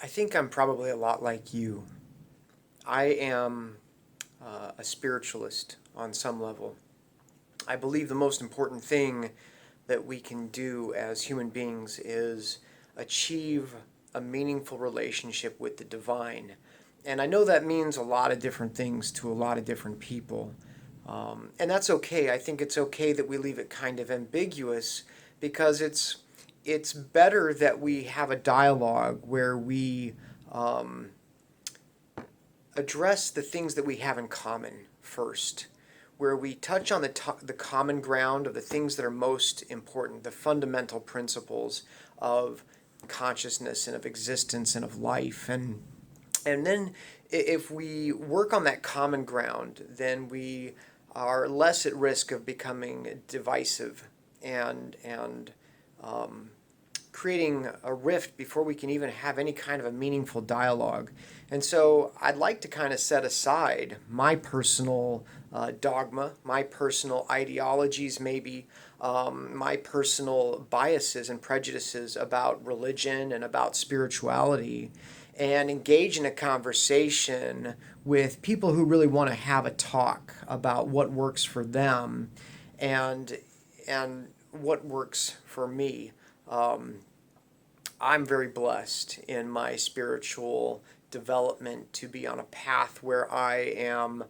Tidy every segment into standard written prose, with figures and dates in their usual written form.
I think I'm probably a lot like you. I am a spiritualist on some level. I believe the most important thing that we can do as human beings is achieve a meaningful relationship with the divine. And I know that means a lot of different things to a lot of different people. And that's okay. I think it's okay that we leave it kind of ambiguous because it's better that we have a dialogue where we um, address the things that we have in common first, where we touch on the common ground of the things that are most important, the fundamental principles of consciousness and of existence and of life. And then if we work on that common ground, then we are less at risk of becoming divisive and creating a rift before we can even have any kind of a meaningful dialogue. And so I'd like to kind of set aside my personal dogma, my personal ideologies, maybe my personal biases and prejudices about religion and about spirituality, and engage in a conversation with people who really want to have a talk about what works for them and what works for me. I'm very blessed in my spiritual development to be on a path where I am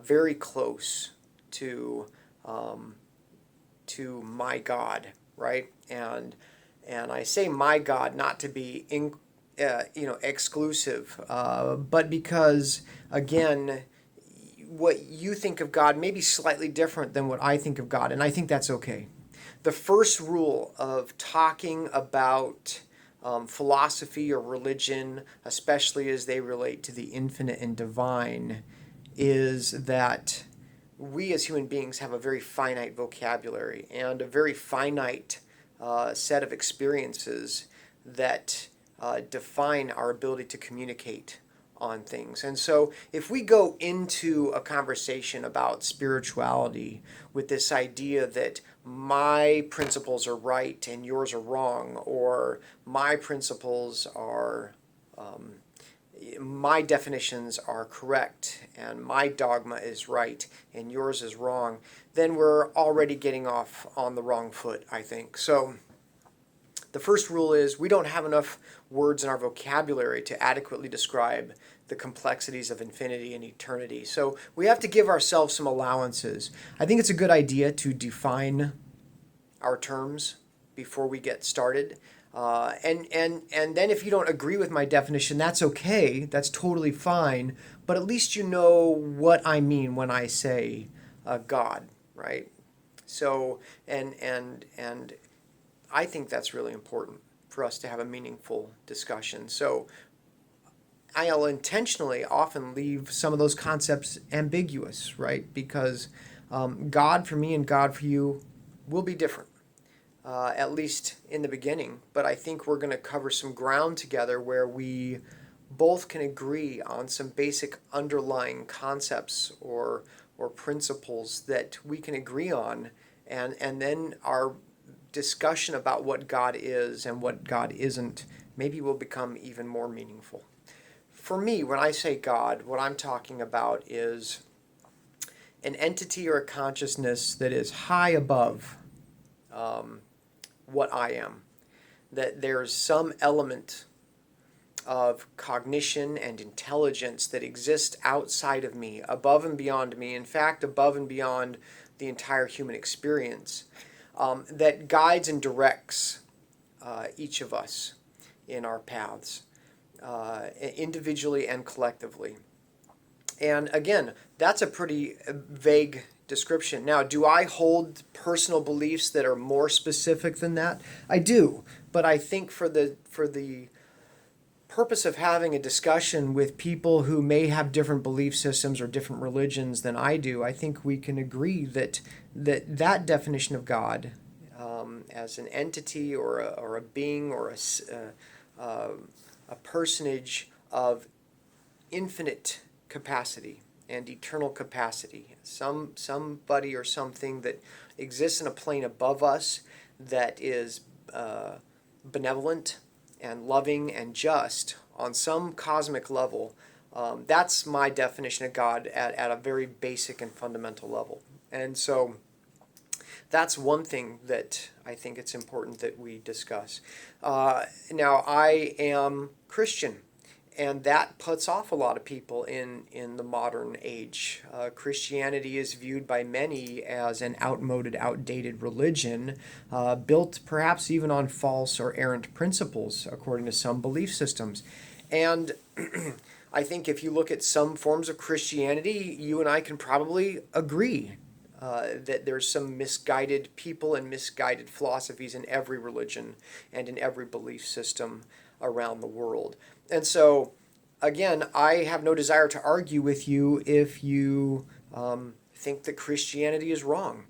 very close to my God, right? And I say my God not to be exclusive, but because again, what you think of God may be slightly different than what I think of God, and I think that's okay. The first rule of talking about philosophy or religion, especially as they relate to the infinite and divine, is that we as human beings have a very finite vocabulary and a very finite set of experiences that define our ability to communicate on things. And so if we go into a conversation about spirituality with this idea that my principles are right and yours are wrong, or my principles are, my definitions are correct and my dogma is right and yours is wrong, then we're already getting off on the wrong foot, I think. So the first rule is we don't have enough words in our vocabulary to adequately describe the complexities of infinity and eternity. So we have to give ourselves some allowances. I think it's a good idea to define our terms before we get started. And then if you don't agree with my definition, that's okay. That's totally fine. But at least you know what I mean when I say God, right? So, and I think that's really important for us to have a meaningful discussion. So I'll intentionally often leave some of those concepts ambiguous, right? Because God for me and God for you will be different, at least in the beginning. But I think we're going to cover some ground together where we both can agree on some basic underlying concepts or principles that we can agree on, and then our discussion about what God is and what God isn't maybe will become even more meaningful. For me, when I say God, what I'm talking about is an entity or a consciousness that is high above what I am. That there's some element of cognition and intelligence that exists outside of me, above and beyond me, in fact, above and beyond the entire human experience, that guides and directs each of us in our paths, individually and collectively. And again, that's a pretty vague description. Now, do I hold personal beliefs that are more specific than that? I do, but I think for the purpose of having a discussion with people who may have different belief systems or different religions than I do, I think we can agree that that definition of God as an entity or a being or a personage of infinite capacity and eternal capacity, somebody or something that exists in a plane above us that is benevolent and loving and just, on some cosmic level. That's my definition of God at a very basic and fundamental level. And so that's one thing that I think it's important that we discuss. Now, I am Christian, and that puts off a lot of people in the modern age. Christianity is viewed by many as an outmoded, outdated religion, built perhaps even on false or errant principles, according to some belief systems. And I think if you look at some forms of Christianity, you and I can probably agree that there's some misguided people and misguided philosophies in every religion and in every belief system around the world. And so, again, I have no desire to argue with you if you think that Christianity is wrong.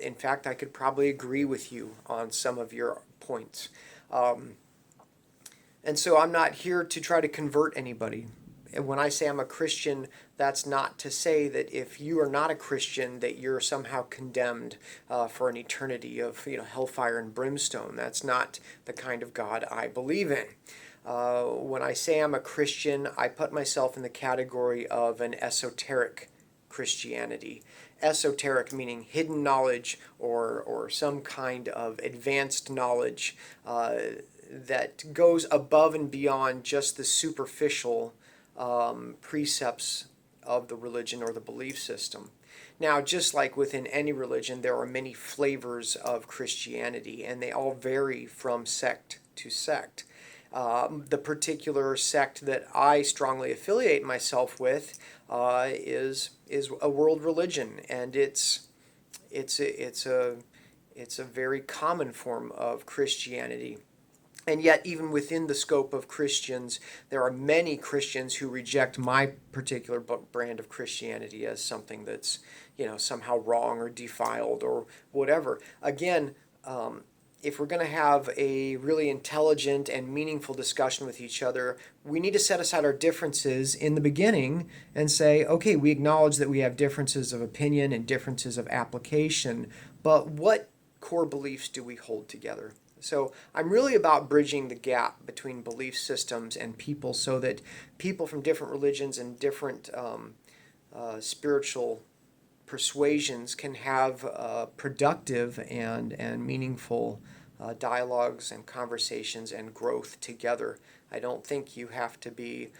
In fact, I could probably agree with you on some of your points. And so I'm not here to try to convert anybody. And when I say I'm a Christian, that's not to say that if you are not a Christian, that you're somehow condemned for an eternity of hellfire and brimstone. That's not the kind of God I believe in. When I say I'm a Christian, I put myself in the category of an esoteric Christianity. Esoteric meaning hidden knowledge or some kind of advanced knowledge that goes above and beyond just the superficial precepts of the religion or the belief system. Now, just like within any religion, there are many flavors of Christianity, and they all vary from sect to sect. The particular sect that I strongly affiliate myself with is a world religion, and it's a very common form of Christianity. And yet, even within the scope of Christians, there are many Christians who reject my particular brand of Christianity as something that's, somehow wrong or defiled or whatever. Again, if we're going to have a really intelligent and meaningful discussion with each other, we need to set aside our differences in the beginning and say, okay, we acknowledge that we have differences of opinion and differences of application, but what core beliefs do we hold together? So I'm really about bridging the gap between belief systems and people so that people from different religions and different spiritual persuasions can have productive and meaningful dialogues and conversations and growth together. I don't think you have to be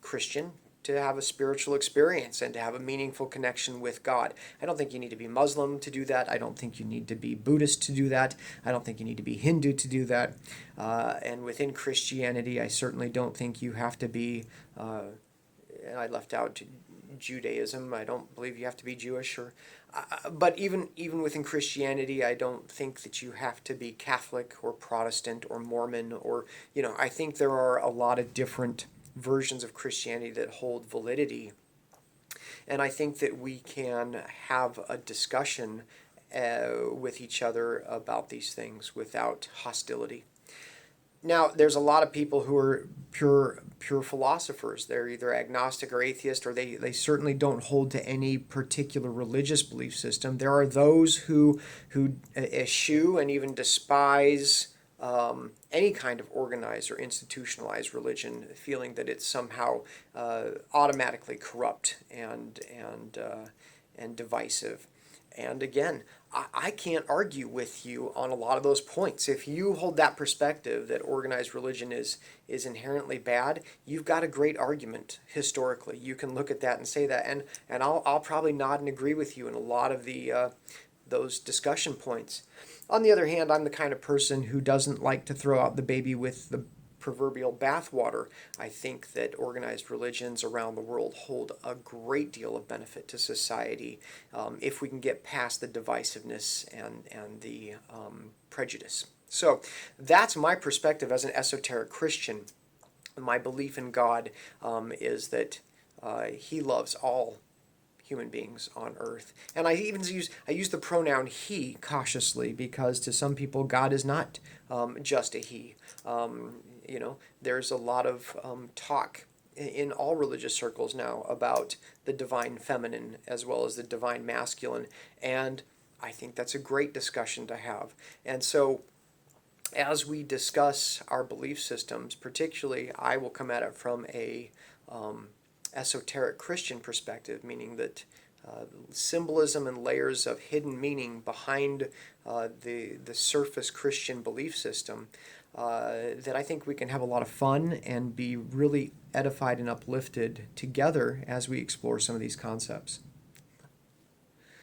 Christian to have a spiritual experience and to have a meaningful connection with God. I don't think you need to be Muslim to do that. I don't think you need to be Buddhist to do that. I don't think you need to be Hindu to do that. And within Christianity, I certainly don't think you have to be, I left out Judaism. I don't believe you have to be Jewish but even within Christianity, I don't think that you have to be Catholic or Protestant or Mormon I think there are a lot of different versions of Christianity that hold validity. And I think that we can have a discussion with each other about these things without hostility. Now, there's a lot of people who are pure philosophers. They're either agnostic or atheist, or they certainly don't hold to any particular religious belief system. There are those who eschew and even despise any kind of organized or institutionalized religion, feeling that it's somehow automatically corrupt and divisive. And again, I can't argue with you on a lot of those points. If you hold that perspective that organized religion is inherently bad, you've got a great argument historically. You can look at that and say that, and I'll probably nod and agree with you in a lot of those discussion points. On the other hand, I'm the kind of person who doesn't like to throw out the baby with the proverbial bathwater. I think that organized religions around the world hold a great deal of benefit to society if we can get past the divisiveness and the prejudice. So that's my perspective as an esoteric Christian. My belief in God is that He loves all human beings on earth. And I even use the pronoun he cautiously, because to some people God is not just a he. There's a lot of talk in all religious circles now about the divine feminine as well as the divine masculine, and I think that's a great discussion to have. And so as we discuss our belief systems, particularly I will come at it from a esoteric Christian perspective, meaning that symbolism and layers of hidden meaning behind the surface Christian belief system, that I think we can have a lot of fun and be really edified and uplifted together as we explore some of these concepts.